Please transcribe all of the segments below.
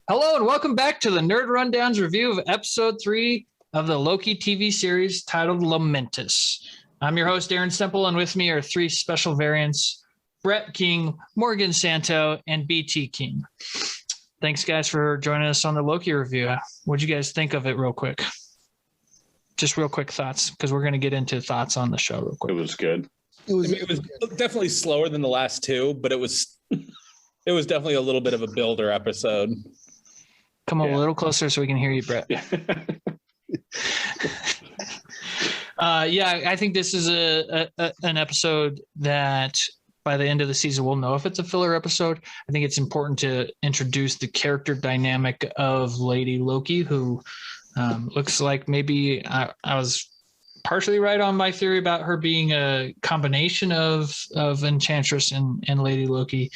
Hello and welcome back to the Nerd Rundown's review of episode 3 of the Loki TV series titled Lamentis. I'm your host, Aaron Semple, and with me are 3 special variants, Brett King, Morgan Santo, and BT King. Thanks, guys, for joining us on the Loki review. What'd you guys think of it real quick? Just real quick thoughts, because we're going to get into thoughts on the show real quick. It was good. It was definitely slower than the last 2, but it was definitely a little bit of a builder episode. Come a little closer so we can hear you, Brett. I think this is an episode that by the end of the season we'll know if it's a filler episode. I think it's important to introduce the character dynamic of Lady Loki, who looks like maybe I was partially right on my theory about her being a combination of Enchantress and Lady Loki,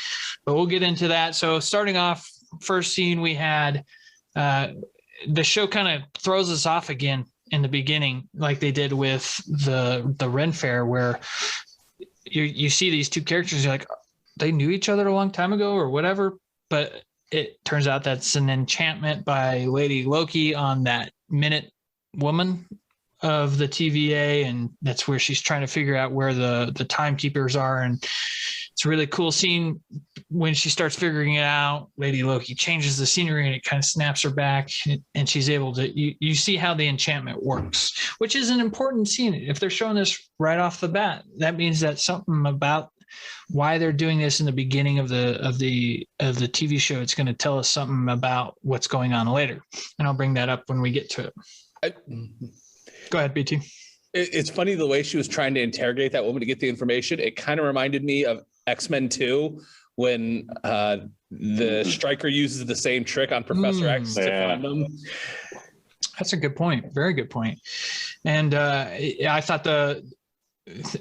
but we'll get into that. So starting off, first scene we had, the show kind of throws us off again in the beginning, like they did with the Ren Fair, where you see these 2 characters, you're like, they knew each other a long time ago or whatever, but it turns out that's an enchantment by Lady Loki on that Minute Woman of the TVA, and that's where she's trying to figure out where the timekeepers are. And it's a really cool scene when she starts figuring it out. Lady Loki changes the scenery and it kind of snaps her back, and she's able to, you see how the enchantment works, which is an important scene. If they're showing this right off the bat, that means that something about why they're doing this in the beginning of the TV show, it's going to tell us something about what's going on later. And I'll bring that up when we get to it. Go ahead, BT. It's funny the way she was trying to interrogate that woman to get the information. It kind of reminded me of X-Men 2 when the Striker uses the same trick on Professor X to find them. That's a good point. Very good point. And I thought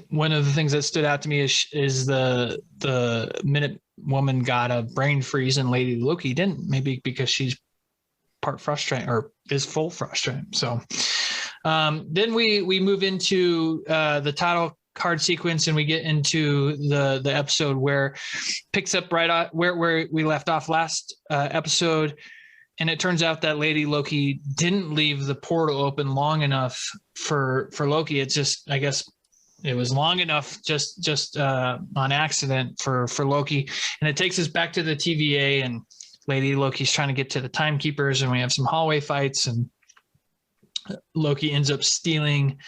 one of the things that stood out to me is the Minute Woman got a brain freeze and Lady Loki didn't, maybe because she's part frustrated or is full frustrated. So then we move into the title card sequence, and we get into the episode where picks up right where we left off last episode. And it turns out that Lady Loki didn't leave the portal open long enough for Loki. It's just, I guess it was long enough just on accident for Loki. And it takes us back to the TVA, and Lady Loki's trying to get to the timekeepers, and we have some hallway fights, and Loki ends up stealing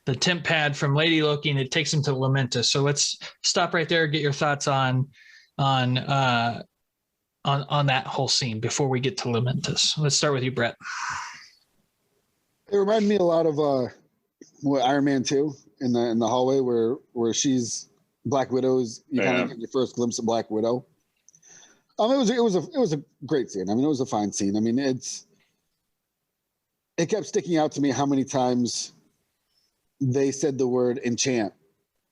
the temp pad from Lady Loki, and it takes him to Lamentis. So let's stop right there. Get your thoughts on that whole scene before we get to Lamentis. Let's start with you, Brett. It reminded me a lot of Iron Man 2 in the hallway where she's Black Widow's. You kind of get your first glimpse of Black Widow. It was a great scene. I mean, it was a fine scene. I mean, it kept sticking out to me how many times they said the word enchant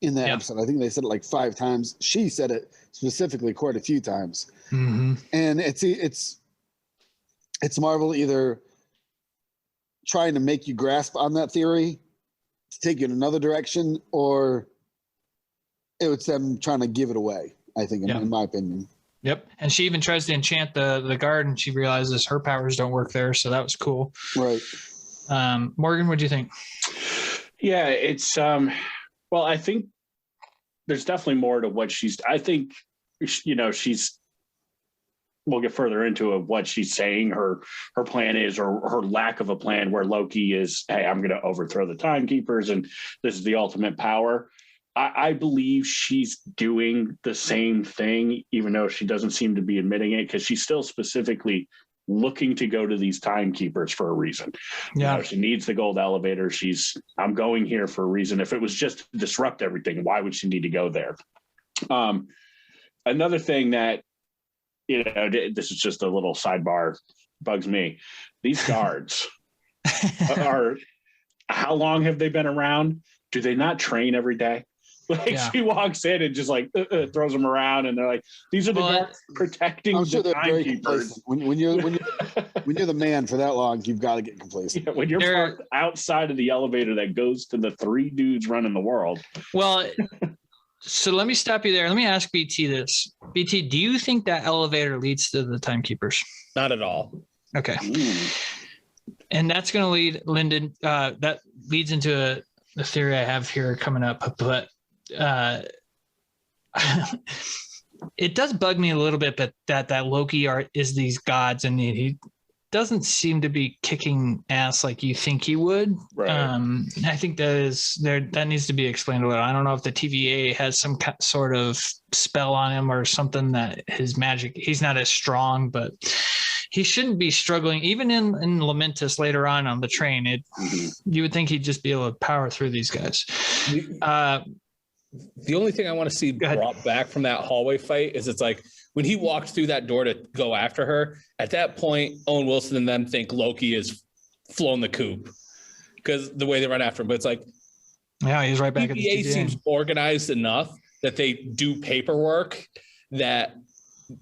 in that episode. I think they said it like 5 times. She said it specifically quite a few times. Mm-hmm. And it's Marvel either trying to make you grasp on that theory to take you in another direction, or it's them trying to give it away, I think, in my opinion. Yep. And she even tries to enchant the guard, and she realizes her powers don't work there. So that was cool. Right. Morgan, what'd you think? Yeah, it's well, I think there's definitely more to what I think, we'll get further into it, what she's saying her plan is, or her lack of a plan, where Loki is, hey, I'm going to overthrow the timekeepers and this is the ultimate power. I believe she's doing the same thing, even though she doesn't seem to be admitting it, because she's still specifically looking to go to these timekeepers for a reason. Yeah. She needs the gold elevator. I'm going here for a reason. If it was just to disrupt everything, why would she need to go there? Another thing that, this is just a little sidebar, bugs me. These guards how long have they been around? Do they not train every day? She walks in and just throws them around, and they're like, "These are the guards protecting the timekeepers." When you're the man for that long, you've got to get complacent. Yeah, when you're parked outside of the elevator that goes to the 3 dudes running the world. Well, So let me stop you there. Let me ask BT this. BT, do you think that elevator leads to the timekeepers? Not at all. Okay. And that's going to lead Lyndon. That leads into a theory I have here coming up, but it does bug me a little bit, but that Loki is these gods, and he doesn't seem to be kicking ass like you think he would. Right. I think that needs to be explained a little. I don't know if the TVA has some sort of spell on him or something that his magic, he's not as strong, but he shouldn't be struggling. Even in Lamentis later on the train, you would think he'd just be able to power through these guys. The only thing I want to see brought back from that hallway fight is it's like when he walked through that door to go after her, at that point, Owen Wilson and them think Loki has flown the coop because the way they run after him. But it's like, yeah, he's right back at the TVA. seems organized enough that they do paperwork that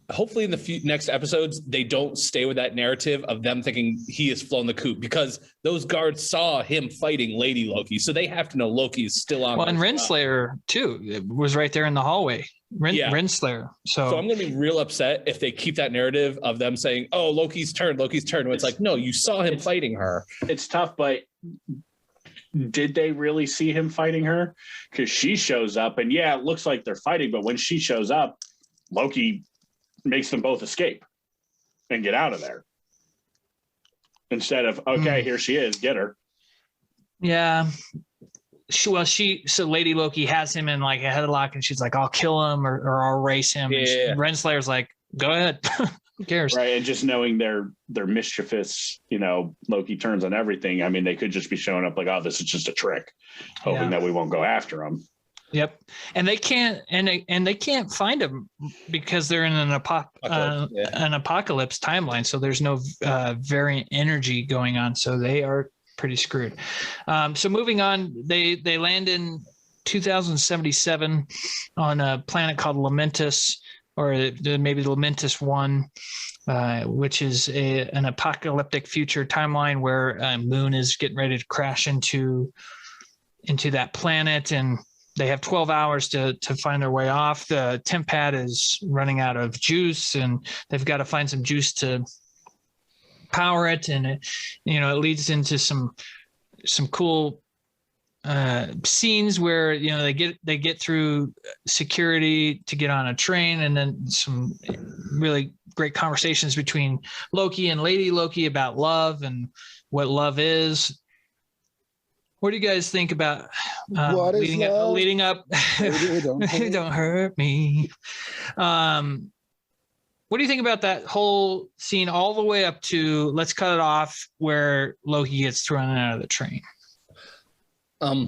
hopefully in the next episodes, they don't stay with that narrative of them thinking he has flown the coop, because those guards saw him fighting Lady Loki. So they have to know Loki is still on. Well, and Renslayer too, it was right there in the hallway. Renslayer. So I'm going to be real upset if they keep that narrative of them saying, oh, Loki's turn. When it's like, no, you saw him fighting her. It's tough, but did they really see him fighting her? Because she shows up and yeah, it looks like they're fighting, but when she shows up, Loki makes them both escape and get out of there instead of, okay, here she is, get her. Yeah. So Lady Loki has him in like a headlock and she's like, I'll kill him or I'll race him. Yeah. And Renslayer's like, go ahead. Who cares? Right. And just knowing they're mischievous, Loki turns on everything. I mean, they could just be showing up like, oh, this is just a trick, hoping that we won't go after them. Yep, and they can't, and they can't find him because they're in an apocalypse timeline. So there's no variant energy going on. So they are pretty screwed. So moving on, they land in 2077 on a planet called Lamentis, or maybe Lamentis 1, which is an apocalyptic future timeline where Moon is getting ready to crash into that planet, and they have 12 hours to find their way off. The temp pad is running out of juice, and they've got to find some juice to power it. And it leads into some cool scenes where they get through security to get on a train, and then some really great conversations between Loki and Lady Loki about love and what love is. What do you guys think about leading up? Don't hurt me. What do you think about that whole scene all the way up to, let's cut it off, where Loki gets thrown out of the train? So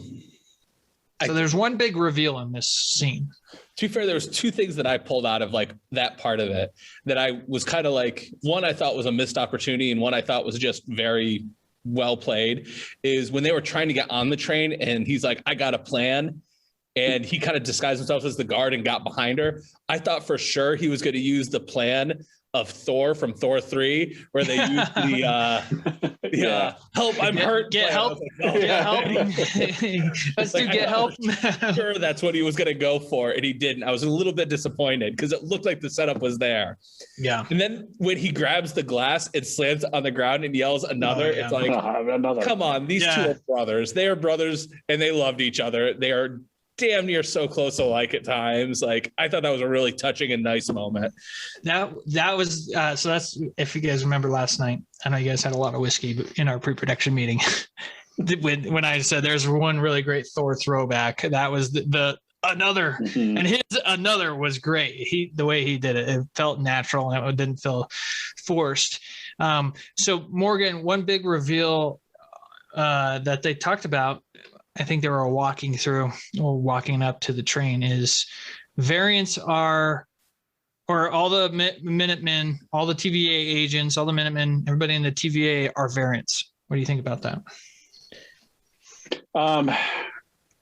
there's one big reveal in this scene. To be fair, there was two things that I pulled out of like that part of it that I was kind of like, one I thought was a missed opportunity, and one I thought was just very well played, is when they were trying to get on the train and he's like, I got a plan, and he kind of disguised himself as the guard and got behind her. I thought for sure he was going to use the plan of Thor from Thor 3, where they used the help, I'm hurt. Get help. Get help. Let's do get help. Sure, that's what he was going to go for, and he didn't. I was a little bit disappointed because it looked like the setup was there. Yeah. And then when he grabs the glass, it slams on the ground and yells another. It's like, another. Come on, these two are brothers. They are brothers, and they loved each other. They are damn near so close alike at times. Like, I thought that was a really touching and nice moment. That was so that's, if you guys remember last night, I know you guys had a lot of whiskey in our pre-production meeting. when I said there's one really great Thor throwback, that was the another, and his another was great. The way he did it felt natural and it didn't feel forced. So Morgan, one big reveal that they talked about, I think they were walking up to the train, is variants are, or all the Minutemen, all the TVA agents, all the Minutemen, everybody in the TVA are variants. What do you think about that?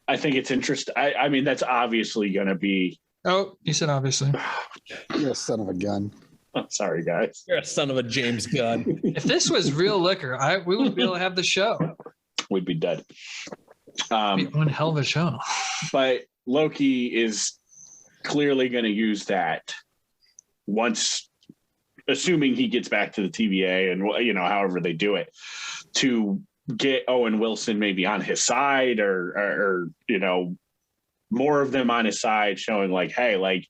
I think it's interesting. I mean, that's obviously going to be. Oh, you said obviously. You're a son of a gun. Oh, sorry, guys. You're a son of a James Gunn. If this was real liquor, we wouldn't be able to have the show. We'd be dead. One hell of a show. But Loki is clearly going to use that once, assuming he gets back to the TVA and, you know, however they do it, to get Owen Wilson maybe on his side or you know, more of them on his side, showing like, hey, like,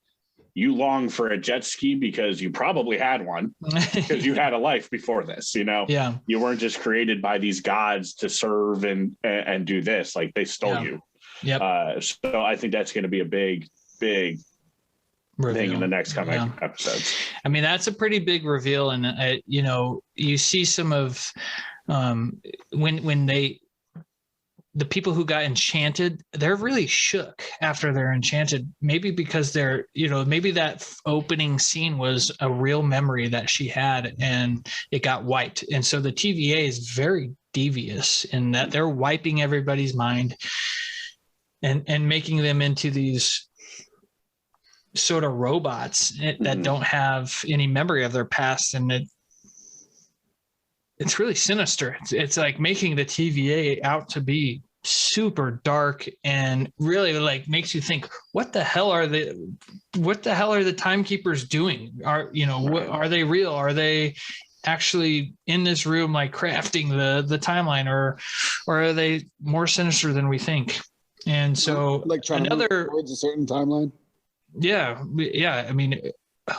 you long for a jet ski because you probably had one, because you had a life before this, you know? Yeah. You weren't just created by these gods to serve and do this. Like, they stole you. Yep. So I think that's going to be a big reveal thing in the next coming episodes. I mean, that's a pretty big reveal. And, you know, you see some of when the people who got enchanted, they're really shook after they're enchanted, maybe because they're, you know, maybe that opening scene was a real memory that she had and it got wiped. And so the TVA is very devious in that they're wiping everybody's mind and making them into these sort of robots that don't have any memory of their past. And it's really sinister. It's like making the TVA out to be super dark and really like makes you think, what the hell are the timekeepers doing? Are they real? Are they actually in this room like crafting the timeline, or are they more sinister than we think? And so like trying to move towards a certain timeline. Yeah. I mean,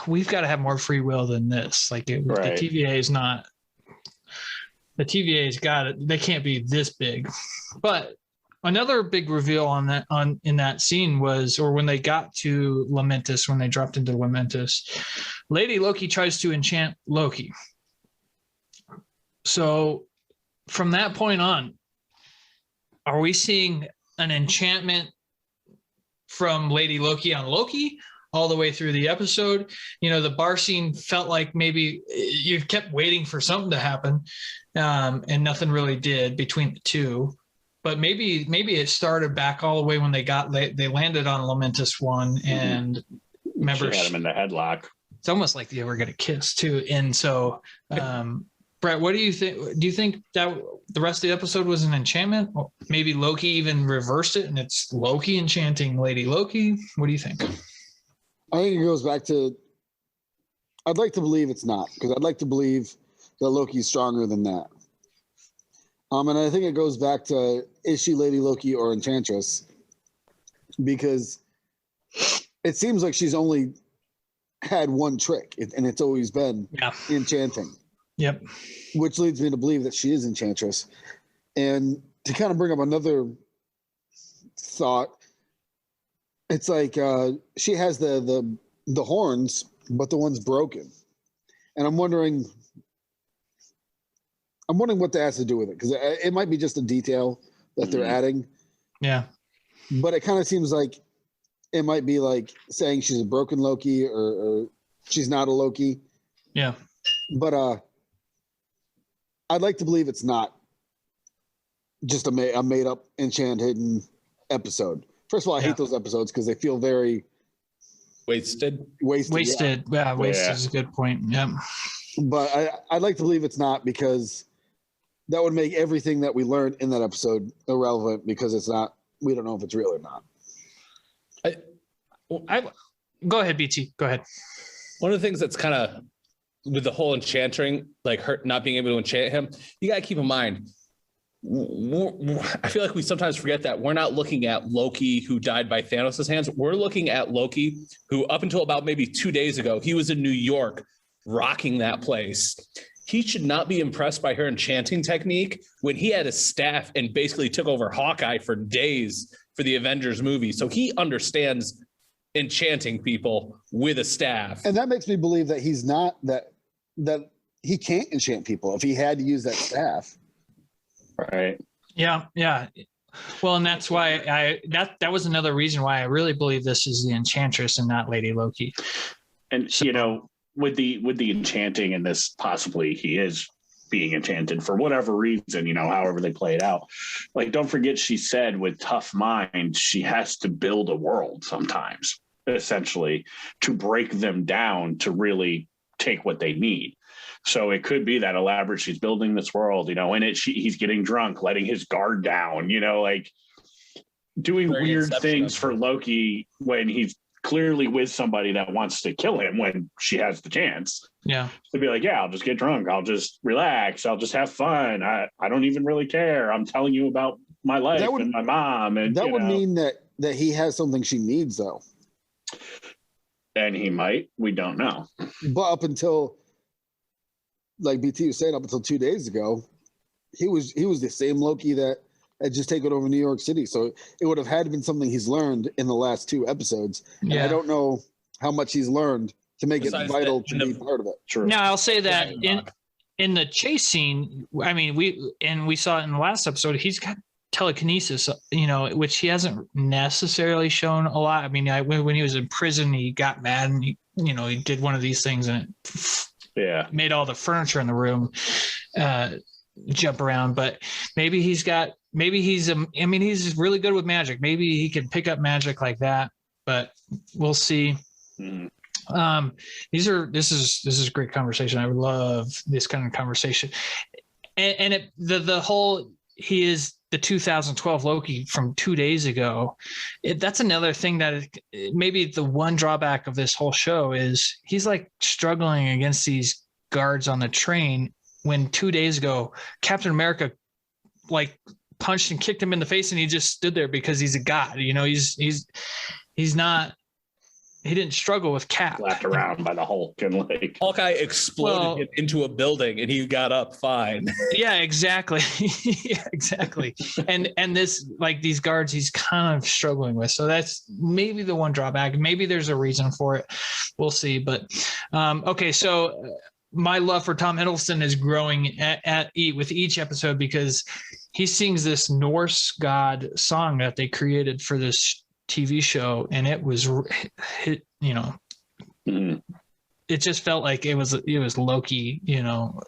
we've got to have more free will than this. Like the TVA is not. The TVA's got it. They can't be this big. But another big reveal in that scene was, or when they got to Lamentis, when they dropped into Lamentis, Lady Loki tries to enchant Loki. So from that point on, are we seeing an enchantment from Lady Loki on Loki all the way through the episode? You know, the bar scene felt like maybe you kept waiting for something to happen. And nothing really did between the two, but maybe it started back all the way when they landed on Lamentis 1, and remember she had him in the headlock. It's almost like they were going to kiss too. And so, Brett, what do you think? Do you think that the rest of the episode was an enchantment? Or maybe Loki even reversed it, and it's Loki enchanting Lady Loki. What do you think? I think it goes back to. I'd like to believe it's not, because I'd like to believe that Loki's stronger than that. And I think it goes back to, is she Lady Loki or Enchantress? Because it seems like she's only had one trick, and it's always been enchanting. Yep. Which leads me to believe that she is Enchantress. And to kind of bring up another thought, it's like she has the horns, but the one's broken. And I'm wondering what that has to do with it, because it might be just a detail that they're adding. Yeah. But it kind of seems like it might be like saying she's a broken Loki or she's not a Loki. Yeah. But I'd like to believe it's not just a made up enchanted episode. First of all, I hate those episodes because they feel very wasted. Wasted. Yeah, wasted is a good point. Yeah. But I'd like to believe it's not, because that would make everything that we learned in that episode irrelevant, because it's not. We don't know if it's real or not. Go ahead, BT. Go ahead. One of the things that's kind of with the whole enchanting, like her not being able to enchant him, you got to keep in mind. I feel like we sometimes forget that we're not looking at Loki who died by Thanos' hands. We're looking at Loki who, up until about maybe 2 days ago, he was in New York rocking that place. He should not be impressed by her enchanting technique when he had a staff and basically took over Hawkeye for days for the Avengers movie. So he understands enchanting people with a staff. And that makes me believe that he's not that he can't enchant people if he had to use that staff. Right. Yeah. Well, and that's why that was another reason why I really believe this is the Enchantress and not Lady Loki. And so, you know, with the enchanting in this, possibly he is being enchanted for whatever reason, you know, however they play it out. Like, don't forget, she said with tough mind, she has to build a world sometimes, essentially, to break them down to really take what they need. So it could be that elaborate, she's building this world, you know, and he's getting drunk, letting his guard down, you know, like doing weird things for Loki when he's clearly with somebody that wants to kill him when she has the chance. Yeah. To be like, yeah, I'll just get drunk. I'll just relax. I'll just have fun. I don't even really care. I'm telling you about my life and my mom. And that would mean that he has something she needs, though. And he might. We don't know. But up until, like BT was saying, up until 2 days ago, he was the same Loki that had just taken over New York City. So it would have had been something he's learned in the last 2 episodes. And I don't know how much he's learned to make it vital to be part of it. True. Now I'll say that in the chase scene, I mean, we saw it in the last episode, he's got telekinesis, which he hasn't necessarily shown a lot. I mean, when he was in prison, he got mad and he did one of these things and it made all the furniture in the room jump around. But maybe he's really good with magic. Maybe he can pick up magic like that, but we'll see. This is a great conversation. I would love this kind of conversation. And the whole, he is the 2012 Loki from 2 days ago. That's another thing that maybe the one drawback of this whole show is he's like struggling against these guards on the train when 2 days ago Captain America like punched and kicked him in the face and he just stood there because he's a god. He's not. He didn't struggle with Cap. Slapped around by the Hulk and like Hawkeye exploded him into a building and he got up fine. Yeah, exactly. Yeah, exactly. And this, like these guards, he's kind of struggling with. So that's maybe the one drawback. Maybe there's a reason for it. We'll see. But okay, so my love for Tom Hiddleston is growing with each episode because he sings this Norse god song that they created for this TV show, and it was, it just felt like it was Loki,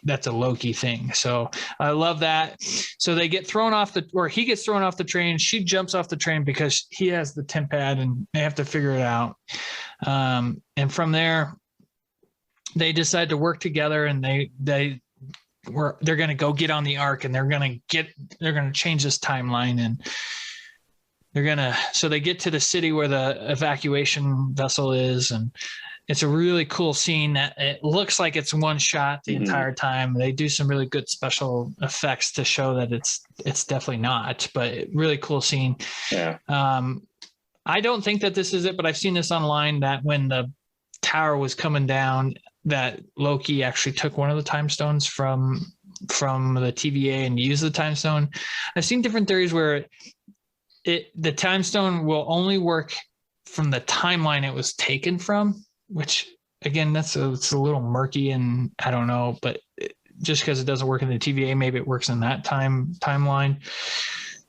that's a Loki thing. So I love that. So they get thrown off he gets thrown off the train. She jumps off the train because he has the temp pad and they have to figure it out. And from there they decide to work together and they're going to go get on the Ark and they're going to change this timeline and so they get to the city where the evacuation vessel is, and it's a really cool scene that it looks like it's one shot the entire time. They do some really good special effects to show that it's definitely not, but really cool scene. Yeah. I don't think that this is it, but I've seen this online that when the tower was coming down, that Loki actually took one of the time stones from the TVA and used the time stone. I've seen different theories where the time stone will only work from the timeline it was taken from, which again, it's a little murky and I don't know, but just because it doesn't work in the TVA, maybe it works in that timeline.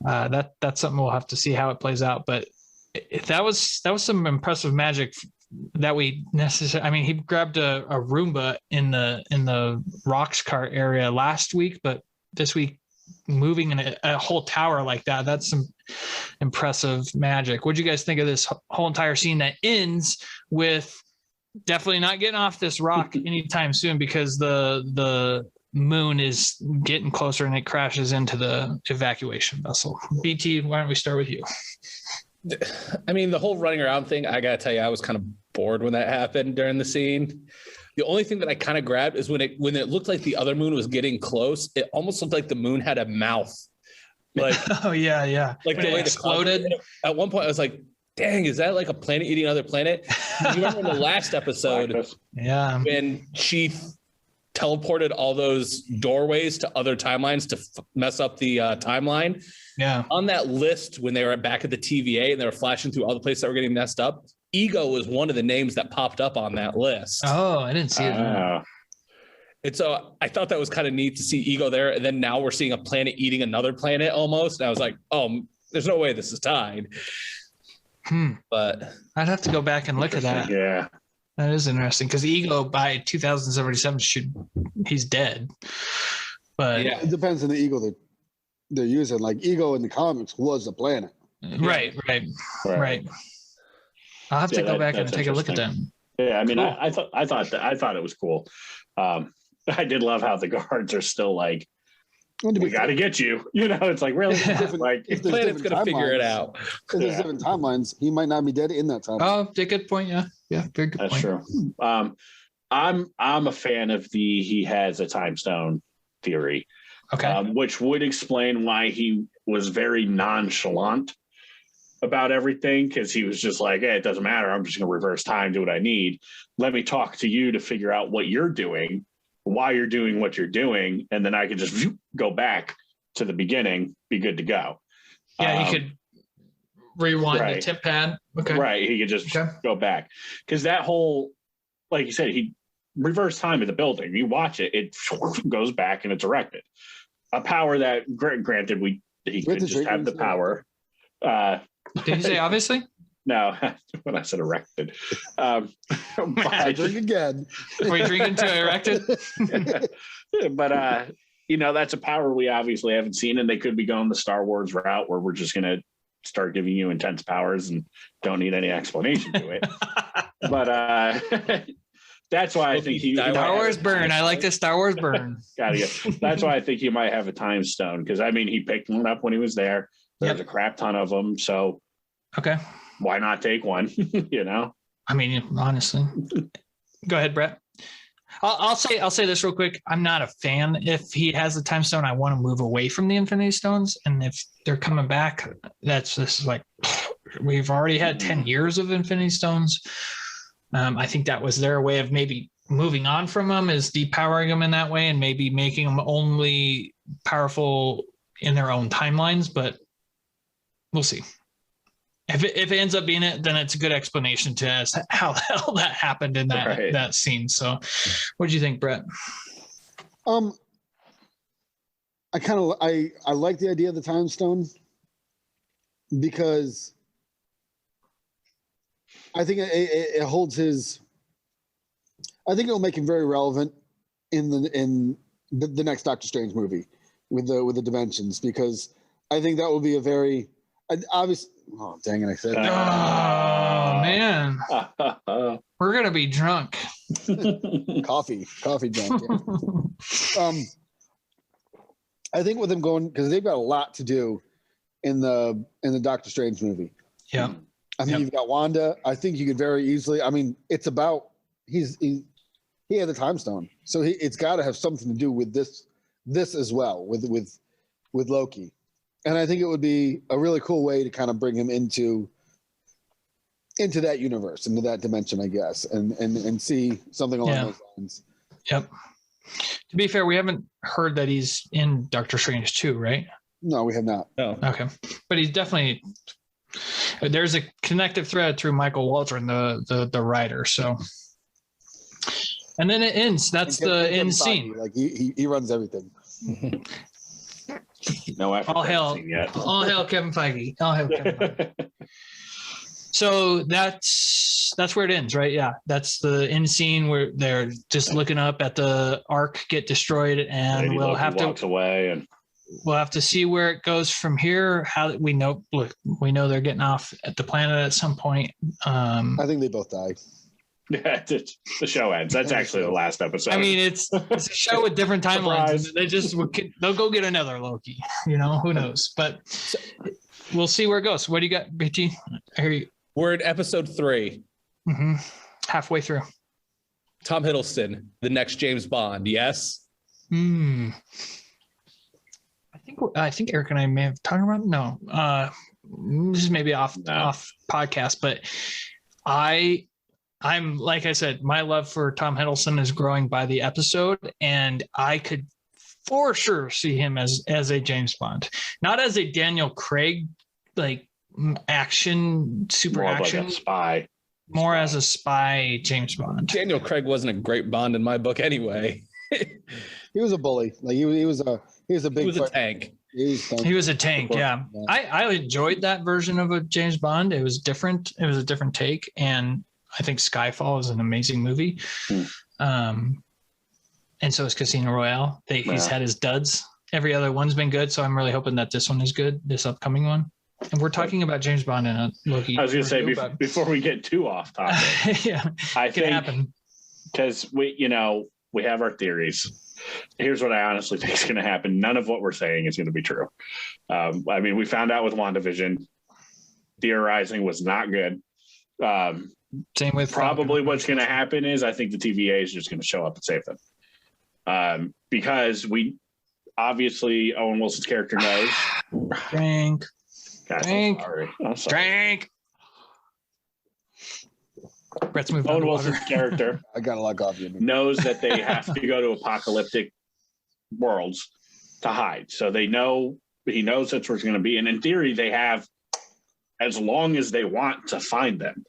That's something we'll have to see how it plays out. But that was some impressive magic that we necessarily. I mean, he grabbed a Roomba in the rocks cart area last week, but this week moving in a whole tower like that's some impressive magic. What do you guys think of this whole entire scene that ends with definitely not getting off this rock anytime soon because the moon is getting closer and it crashes into the evacuation vessel? BT, why don't we start with you? I mean, the whole running around thing, I gotta tell you, I was kind of bored when that happened during the scene. The only thing that I kind of grabbed is when it looked like the other moon was getting close, it almost looked like the moon had a mouth. Like, oh yeah. Like the way it exploded. At one point I was like, dang, is that like a planet eating another planet? You remember in the last episode when she teleported all those doorways to other timelines to mess up the timeline? Yeah. On that list, when they were back at the TVA and they were flashing through all the places that were getting messed up, Ego was one of the names that popped up on that list. Oh, I didn't see it. And so I thought that was kind of neat to see Ego there. And then now we're seeing a planet eating another planet almost. And I was like, oh, there's no way this is tied. But I'd have to go back and look at that. Yeah. That is interesting because Ego by 2077 he's dead. But it depends on the Ego that they're using. Like Ego in the comics was a planet. Right. I'll have to go back and take a look at them. Yeah, I mean, cool. I thought it was cool. I did love how the guards are still like we got to get you. You know, it's like, really? Like, if the planet's going to figure it out. If there's different timelines, he might not be dead in that time. Oh, good point. Yeah. Very good That's point. true. I'm a fan of he has a time stone theory. Okay. Which would explain why he was very nonchalant about everything, because he was just like, hey, it doesn't matter. I'm just going to reverse time, do what I need. Let me talk to you to figure out what you're doing, why you're doing what you're doing, and then I could just go back to the beginning, be good to go. Yeah, you could rewind the tip pad. Okay. Right. He could just go back. Because that whole, like you said, he reversed time in the building. You watch it, it goes back and it's erected. A power that, granted, he could just have the power. Did you say obviously? No, when I said erected. Drink again. Are we drinking to erected? But, you know, that's a power we obviously haven't seen, and they could be going the Star Wars route where we're just going to start giving you intense powers and don't need any explanation to it. But that's why I think Star Wars burn. I like the Star Wars burn. That's why I think he might have a time stone, because I mean, he picked one up when he was there. There's a crap ton of them, so okay, why not take one? You know, I mean, honestly, go ahead, Brett. I'll say this real quick. I'm not a fan. If he has the time stone, I want to move away from the Infinity Stones, and if they're coming back, this is like we've already had 10 years of Infinity Stones. I think that was their way of maybe moving on from them, is depowering them in that way and maybe making them only powerful in their own timelines, but we'll see. If it ends up being it, then it's a good explanation to us how the hell that happened in that scene. So what do you think, Brett? I like the idea of the time stone, because I think it holds his. I think it'll make him very relevant in the next Doctor Strange movie with the dimensions, because I think that will be a very obvious. Oh dang it! I said. Oh man, we're gonna be drunk. coffee drunk. Yeah. I think with them going, because they've got a lot to do in the Doctor Strange movie. Yeah. I mean, you've got Wanda. I think you could very easily. I mean, it's about he had the time stone, so it's got to have something to do with this as well with Loki, and I think it would be a really cool way to kind of bring him into that universe, into that dimension, I guess, and see something along those lines. Yep. To be fair, we haven't heard that he's in Doctor Strange 2, right? No, we have not. No. Okay, but he's definitely. There's a connective thread through Michael Waldron, the writer. So, and then it ends. That's the end scene. Like he runs everything. No, all hail Kevin Feige. All hail Kevin Feige. So that's where it ends, right? Yeah, that's the end scene where they're just looking up at the Ark get destroyed, and Lady we'll Loki have to walks away and. We'll have to see where it goes from here. How we know they're getting off at the planet at some point. I think they both die. Yeah, the show ends. That's actually the last episode. I mean, it's a show with different timelines. They'll go get another Loki. You know, who knows? But we'll see where it goes. What do you got, BT? We're in episode 3. Mm-hmm. Halfway through. Tom Hiddleston, the next James Bond. Yes. I think Eric and I may have talked about it. No, this is maybe off podcast, but I'm like I said, my love for Tom Hiddleston is growing by the episode, and I could for sure see him as a James Bond, not as a Daniel Craig like action super more action like a spy, more as a spy James Bond. Daniel Craig wasn't a great Bond in my book anyway. He was a bully. Like he was a big. He was a tank. He was a tank. Yeah. I enjoyed that version of a James Bond. It was different. It was a different take, and I think Skyfall is an amazing movie. And so is Casino Royale. He's had his duds. Every other one's been good, so I'm really hoping that this one is good. This upcoming one. And we're talking about James Bond in a Loki. I was going to say before we get too off topic. Yeah, I think happen because we, We have our theories. Here's what I honestly think is going to happen. None of what we're saying is going to be true. I mean, we found out with WandaVision, theorizing was not good. Same with probably what's going to happen is I think the TVA is just going to show up and save them. Because we obviously Owen Wilson's character knows. Drink. Guys, Drink. I'm sorry. Drink. Brett's moving Owen Wilson's character I got to lock off you. knows that they have to go to apocalyptic worlds to hide. So he knows that's where it's going to be. And in theory, they have as long as they want to find them.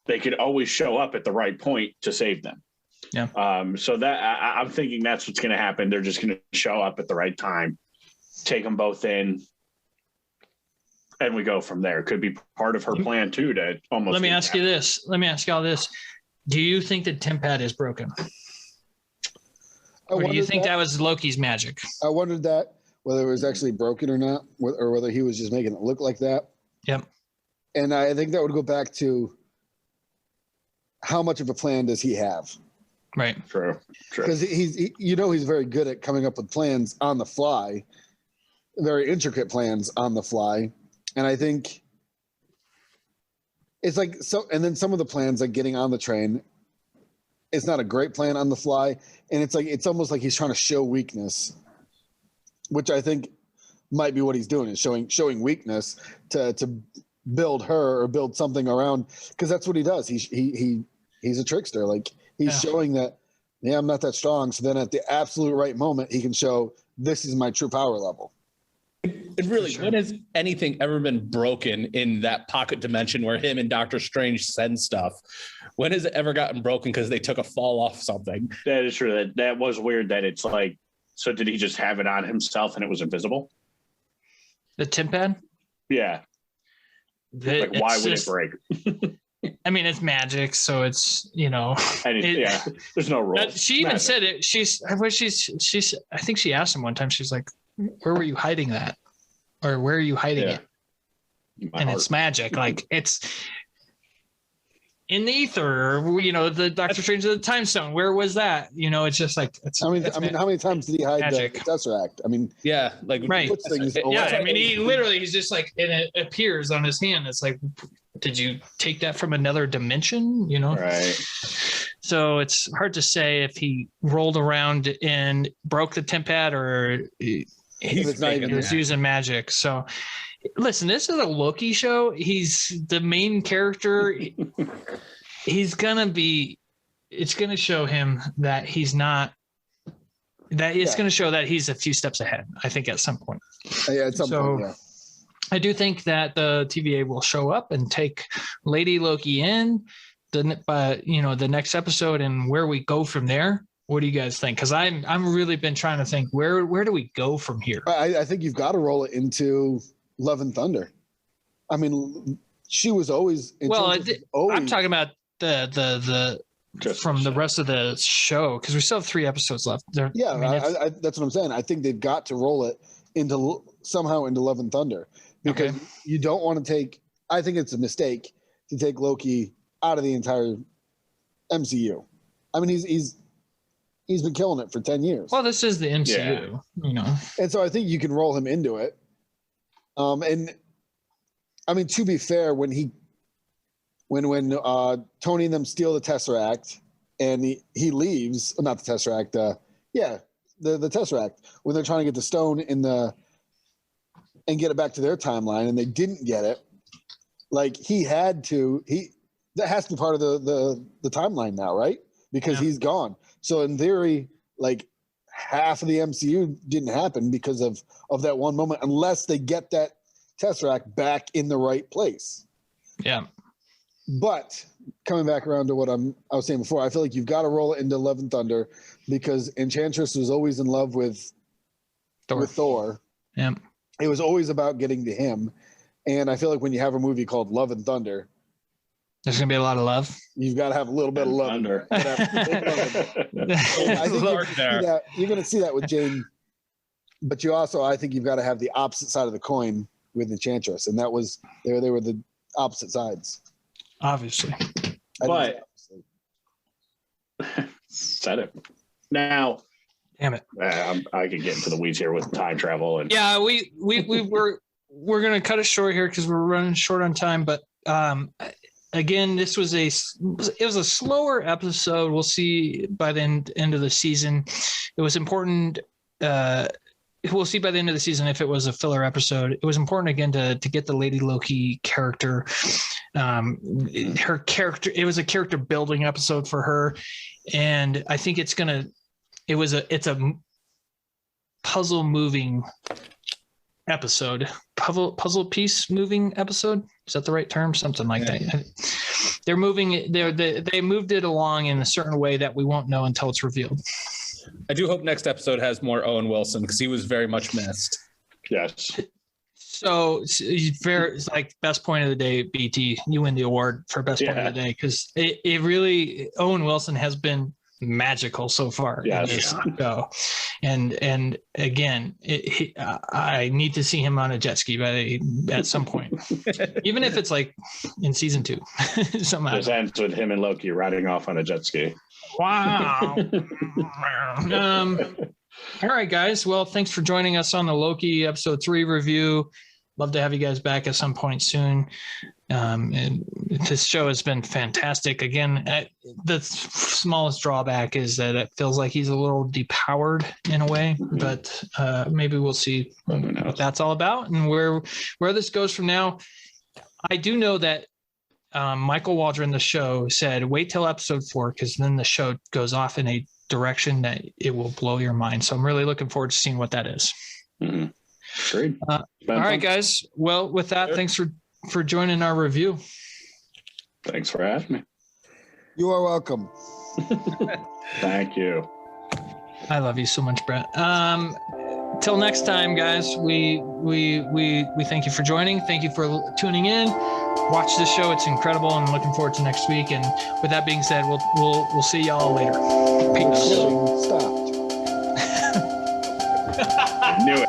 They could always show up at the right point to save them. Yeah. So that I'm thinking that's what's going to happen. They're just going to show up at the right time, take them both in, and we go from there. Could be part of her plan too. To almost. Let me ask you this. Let me ask you all this. Do you think the TemPad is broken, or do you think that was Loki's magic? I wondered that whether it was actually broken or not, or whether he was just making it look like that. Yep. And I think that would go back to how much of a plan does he have? Right. True. Because he's very good at coming up with plans on the fly, very intricate plans on the fly. And I think it's like, so, and then some of the plans, like getting on the train, it's not a great plan on the fly. And it's like, it's almost like he's trying to show weakness, which I think might be what he's doing, is showing weakness to build her or build something around. Cause that's what he does. He's a trickster. Like he's showing that, I'm not that strong. So then at the absolute right moment, he can show this is my true power level. And really, when has anything ever been broken in that pocket dimension where him and Doctor Strange send stuff? When has it ever gotten broken because they took a fall off something? That is true. That was weird that it's like, so did he just have it on himself and it was invisible? The TemPad? Yeah. Like, why would it break? I mean, it's magic, so it's, there's no rules. She even said it. I think she asked him one time, she's like, where were you hiding that? Or where are you hiding it? And it's magic. Like it's in the ether, the Doctor Strange of the Time Stone. Where was that? It's just like, how many times did he hide the Tesseract? I mean, yeah, like right. I mean, he's just like, and it appears on his hand. It's like, did you take that from another dimension? Right. So it's hard to say if he rolled around and broke the TemPad or he was using magic. So listen, this is a Loki show. He's the main character. It's going to show him that he's not, that it's going to show that he's a few steps ahead, I think, at some point. Yeah, at some point, yeah. I do think that the TVA will show up and take Lady Loki in the next episode, and where we go from there. What do you guys think? Because I'm really been trying to think where do we go from here? I think you've got to roll it into Love and Thunder. I mean, she was always. I'm talking about the from the rest of the show, because we still have 3 episodes left. That's what I'm saying. I think they've got to roll it somehow into Love and Thunder, because you don't want to take. I think it's a mistake to take Loki out of the entire MCU. I mean, he's been killing it for 10 years. Well, this is the MCU, And so I think you can roll him into it. And I mean, to be fair, when Tony and them steal the Tesseract and he leaves, not the Tesseract, the Tesseract, when they're trying to get the stone and get it back to their timeline, and they didn't get it, like that has to be part of the timeline now, right? Because he's gone. So in theory, like half of the MCU didn't happen because of that one moment, unless they get that Tesseract back in the right place. Yeah. But coming back around to what I was saying before, I feel like you've got to roll it into Love and Thunder, because Enchantress was always in love with Thor. Yeah. It was always about getting to him. And I feel like when you have a movie called Love and Thunder, there's going to be a lot of love. You've got to have a little bit of love. I think you're going to see that with Jane, but I think you've got to have the opposite side of the coin with Enchantress, and that was they were the opposite sides. Obviously. But Said it. Now, damn it. I could get into the weeds here with time travel and yeah, we're gonna cut it short here because we're running short on time. But again, this was a slower episode. We'll see by the end of the season. It was important. We'll see by the end of the season if it was a filler episode. It was important again to get the Lady Loki character. Her character. It was a character building episode for her, and I think it's a puzzle moving episode. Puzzle piece moving episode. Is that the right term? Something like that. They're moving it. They moved it along in a certain way that we won't know until it's revealed. I do hope next episode has more Owen Wilson because he was very much missed. yes. So it's like best point of the day, BT. You win the award for best point of the day because it really Owen Wilson has been magical so far in this show. And again, I need to see him on a jet ski at some point, even if it's like in season 2. Somehow. This ends with him and Loki riding off on a jet ski. Wow. All right, guys. Well, thanks for joining us on the Loki episode 3 review. Love to have you guys back at some point soon. And this show has been fantastic. Again, the smallest drawback is that it feels like he's a little depowered in a way, but maybe we'll see what that's all about and where this goes from now. I do know that Michael Waldron, the show, said wait till episode 4 because then the show goes off in a direction that it will blow your mind. So I'm really looking forward to seeing what that is. Mm-hmm. Great. All right, guys. Well, with that, thanks for joining our review. Thanks for having me. You are welcome. Thank you. I love you so much, Brett. Till next time, guys. We thank you for joining. Thank you for tuning in. Watch this show; it's incredible, and looking forward to next week. And with that being said, we'll see y'all later. Peace. Stopped. I knew it.